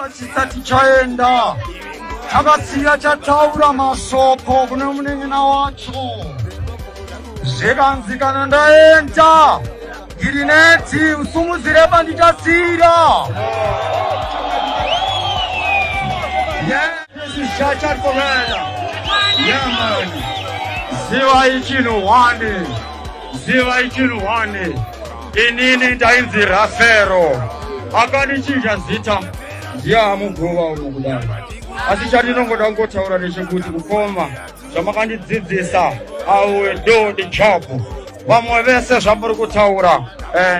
chisati chaenda chakasiya chataura masoko kune munen'ena wacho zvekanzikana ndaenda ndiri neti usumuzire pandichasira zvichachatovera yamani zivai chinhu hwane inini ndainzi Rafero akandichinja zita ndiamugova uno kudai asi chandinongoda kungotaura ndechekuti kukoma zvamakandidzidzisa auwe do ndichapu vamwe vese zvamuri kutaura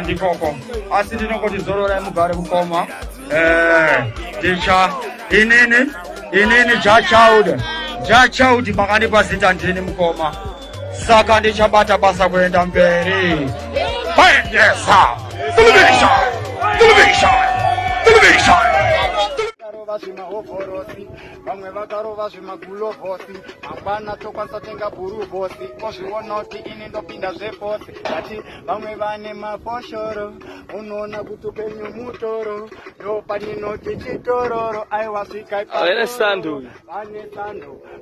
ndikoko asi ndinongoti zororai mugare kukoma ndicha inini jachild makandipa zita ndini mukoma saka ndichabata basa kuenda mberi kuendesa television zvimahoforosi vamwe vakarova zvimagulovhosi mangwana tokwanisa tenga bhurubosi ozviona kuti ini ndopinda zveposi ati vamwe vane mafoshoro unoona kuti upenyu mutoro ndo paninoti chitororo aiwasvika vane sando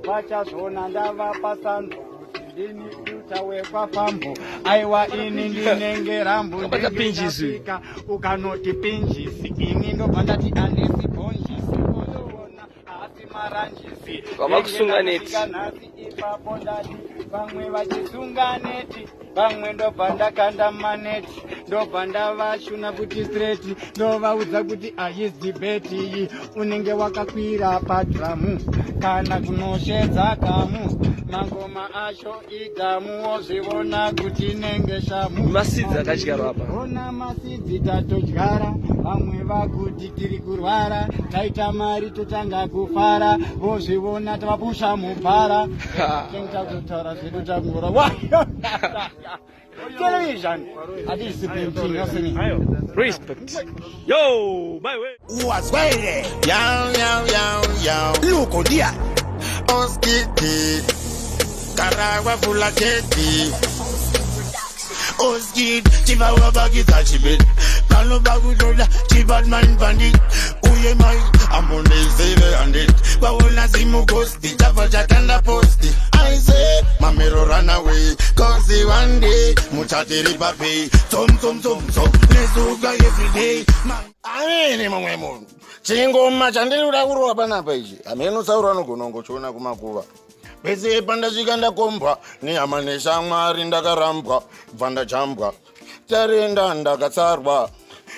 vachazvona ndavapa sando ndini uta wekwafambo aiwa ini ndinenge rambo ndingesvika ukanoti pinjisi ini ndobva ndati andisi bonjisi ozoona asi maranjisi vamakusunganeti ipapo ndati vamwe vachisunga neti vamwe ndobva ndakanda maneti ndobva ndavashuna kuti streti ndovaudza kuti aizdibeti iyi unenge wakakwira padhramu kana kunoshedza kamu mangoma acho idhamu wozviona kuti nenge shamu masidzi akadyarwa apa ona masidzi tatodyara vamwe vakuti tiri kurwara taita mari totanga kufara vozviona tavapusha mubhara tengitakutotaura zvedu takungora television hadisi painting yosini respect yo my way wazwere yo luko dia oskiti karagwa fula keti oskid chivawa bagita chibet kalo bagudola chibadman bandit uye mai amone save and it bawona simu ghosti chava chatanda posti I say mamero run away cause one day muchatiri papi tom nezuka every day amene momwe munhu chingoma chandinoda kurova panapa ichi ameno sauro anogonongo choona kumakuva pese pandasvika ndakombwa nehama neshamwari ndakarambwa bva ndajambwa tarenda ndakatsarwa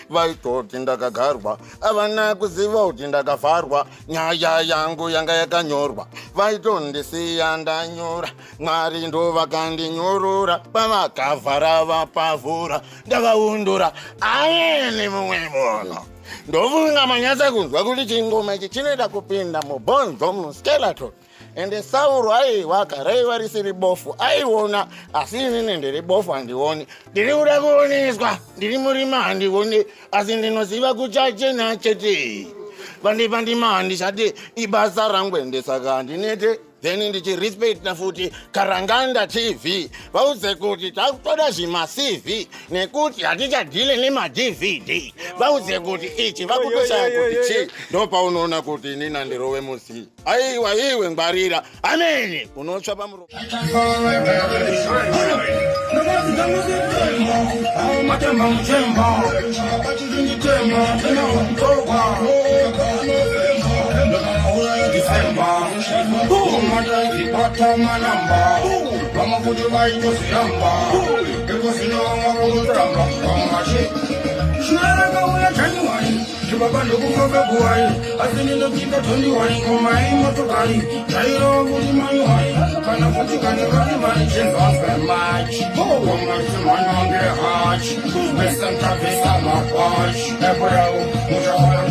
vaitoti ndakagarwa avana kuziva kuti ndakavharwa nyaya yangu yanga yakanyorwa vaitondisiya ndanyora mwari ndo vakandinyorora pavakavhara vapavhura ndavaundura ayeni mumwe munhu ndofunga manyatsa kunzwa kuti chingoma ichi chinoita kupinda mubhonzo muskeleton ende sauro aiwa garaiva risiri bofu aiona asi inini ndiri bofu handioni ndiri kuda kuoneswa ndiri murima handioni asi ndinoziva kuchachena chete pandipandima handishati ibasa rangu ende saka handinete then ndichirespecta futi Karanganda TV vauze kuti takutoda zvima-CV nekuti hatichadhile nema-DVD vauze kuti ichi vakutoshaya kuti chi ndopaunoona kuti inini ndirowe musi aiwa iwe ngwarira ameni unotsva pamuro Vamos kuti vaitosiramba ekosinovakutoramba vamachi zvinarangauya January zvibaba ndokufa February asi ndinopinda 21 ngoma imotokari tairova kuti manyuhai kana kuti kane vati mari chenvanzwe machi vomaisemanonge hachi vesantavesa mapachi epo yavo mutakara